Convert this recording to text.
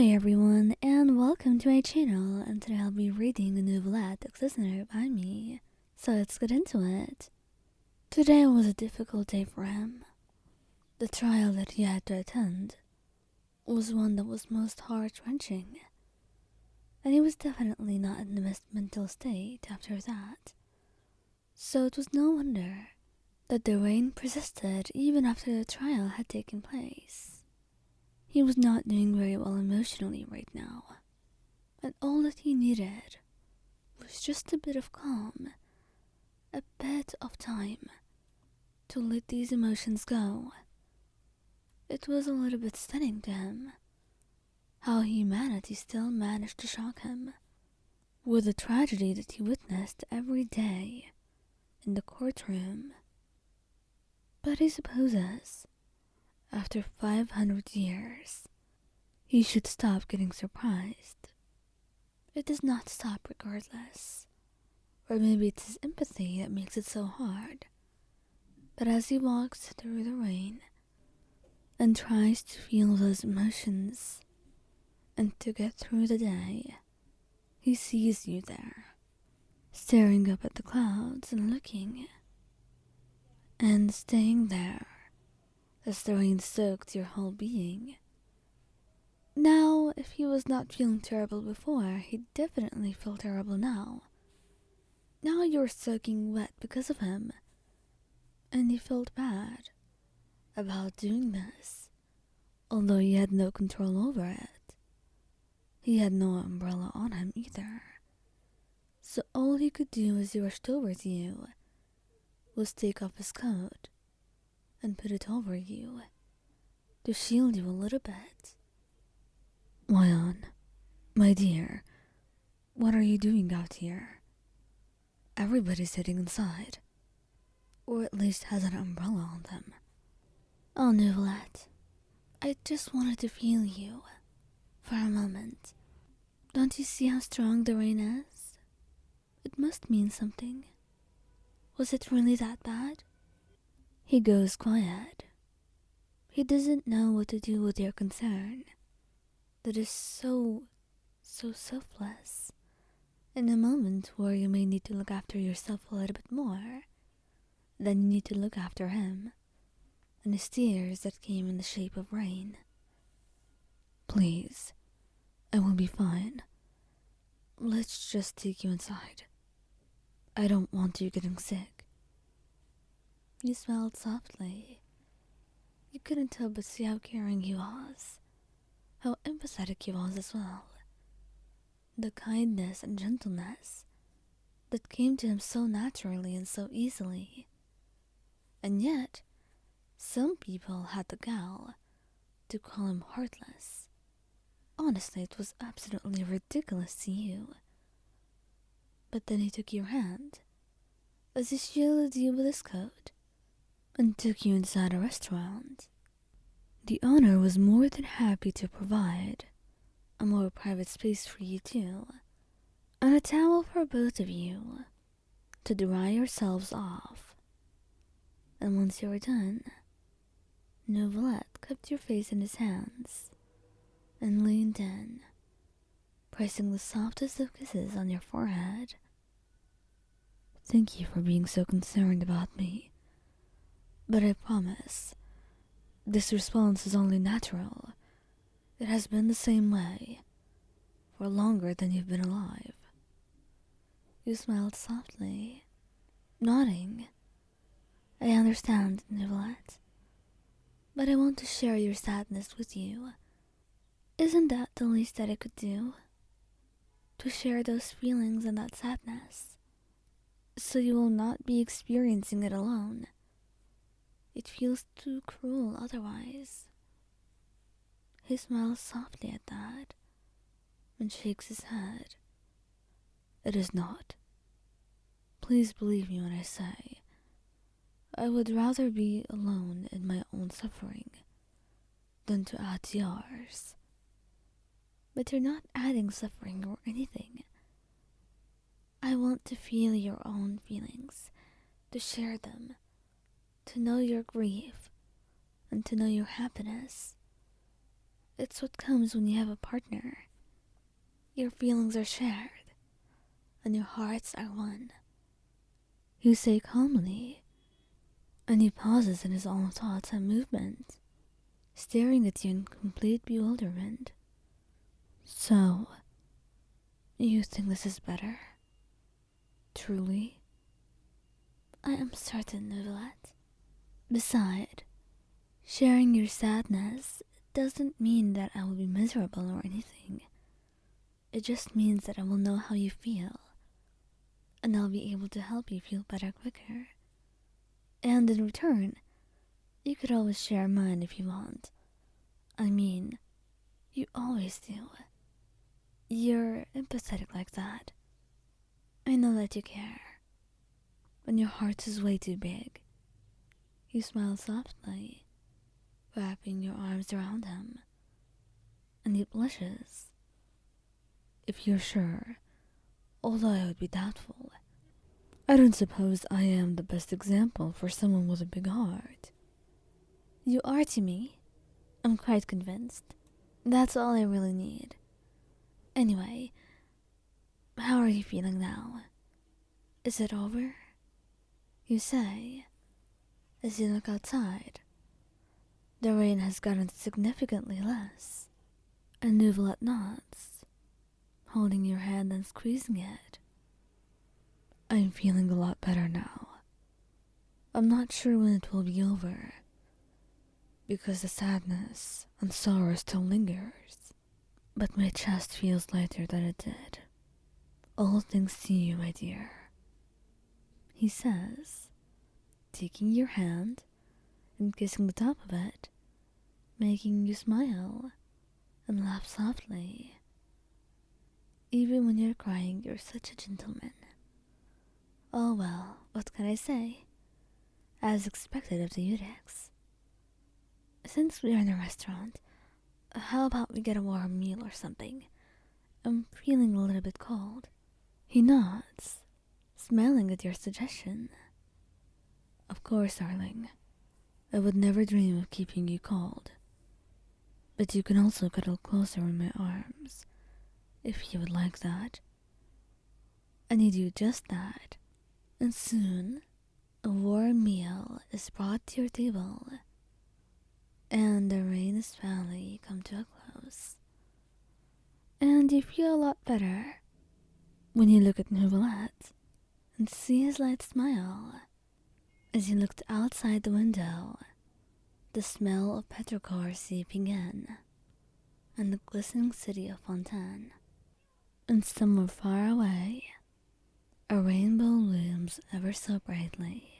Hi everyone, and welcome to my channel, and today I'll be reading a Neuvillette listener by me. So let's get into it. Today was a difficult day for him. The trial that he had to attend was one that was most heart-wrenching, and he was definitely not in the best mental state after that. So it was no wonder that the rain persisted even after the trial had taken place. He was not doing very well emotionally right now, and all that he needed was just a bit of calm, a bit of time to let these emotions go. It was a little bit stunning to him how humanity still managed to shock him with the tragedy that he witnessed every day in the courtroom. But he supposes, after 500 years, he should stop getting surprised. It does not stop regardless. Or maybe it's his empathy that makes it so hard. But as he walks through the rain and tries to feel those emotions and to get through the day, he sees you there, staring up at the clouds and looking, and staying there as the rain soaked your whole being. Now, if he was not feeling terrible before, he definitely felt terrible now. Now you're soaking wet because of him, and he felt bad about doing this, although he had no control over it. He had no umbrella on him either, so all he could do as he rushed over to you was take off his coat and put it over you to shield you a little bit. Wyon, my dear, what are you doing out here? Everybody's sitting inside, or at least has an umbrella on them. Oh, Neuvillette, I just wanted to feel you for a moment. Don't you see how strong the rain is? It must mean something. Was it really that bad? He goes quiet. He doesn't know what to do with your concern. That is so selfless. In a moment where you may need to look after yourself a little bit more, then you need to look after him and his tears that came in the shape of rain. Please, I will be fine. Let's just take you inside. I don't want you getting sick. He smiled softly. You couldn't help but see how caring he was, how empathetic he was as well. The kindness and gentleness that came to him so naturally and so easily. And yet, some people had the gall to call him heartless. Honestly, it was absolutely ridiculous to you. But then he took your hand, as he shielded you with his coat, and took you inside a restaurant. The owner was more than happy to provide a more private space for you too, and a towel for both of you to dry yourselves off. And once you were done, Neuvillette cupped your face in his hands and leaned in, pressing the softest of kisses on your forehead. Thank you for being so concerned about me, but I promise, this response is only natural. It has been the same way for longer than you've been alive. You smiled softly, nodding. I understand, Neuvillette, but I want to share your sadness with you. Isn't that the least that I could do? To share those feelings and that sadness, so you will not be experiencing it alone. It feels too cruel otherwise. He smiles softly at that and shakes his head. It is not. Please believe me when I say, I would rather be alone in my own suffering than to add to yours. But you're not adding suffering or anything. I want to feel your own feelings, to share them, to know your grief, and to know your happiness. It's what comes when you have a partner. Your feelings are shared, and your hearts are one. You say calmly, and he pauses in his own thoughts and movements, staring at you in complete bewilderment. So, you think this is better? Truly? I am certain, Neuvillette. Beside, sharing your sadness doesn't mean that I will be miserable or anything. It just means that I will know how you feel, and I'll be able to help you feel better quicker. And in return, you could always share mine if you want. I mean, you always do. You're empathetic like that. I know that you care. When your heart is way too big, you smile softly, wrapping your arms around him, and he blushes. If you're sure, although I would be doubtful, I don't suppose I am the best example for someone with a big heart. You are to me. I'm quite convinced. That's all I really need. Anyway, how are you feeling now? Is it over? You say, as you look outside. The rain has gotten significantly less, and Neuvillette nods, holding your hand and squeezing it. I'm feeling a lot better now. I'm not sure when it will be over, because the sadness and sorrow still lingers, but my chest feels lighter than it did. All thanks to you, my dear, he says, taking your hand and kissing the top of it, making you smile and laugh softly. Even when you're crying, you're such a gentleman. Oh well, what can I say? As expected of the Eudex. Since we're in a restaurant, how about we get a warm meal or something? I'm feeling a little bit cold. He nods, smiling at your suggestion. Of course, darling. I would never dream of keeping you cold. But you can also cuddle closer in my arms, if you would like that. I need you just that. And soon, a warm meal is brought to your table, and the rain has finally come to a close. And you feel a lot better when you look at Neuvillette and see his light smile. As you looked outside the window, the smell of petrichor seeping in, and the glistening city of Fontaine. And somewhere far away, a rainbow looms ever so brightly.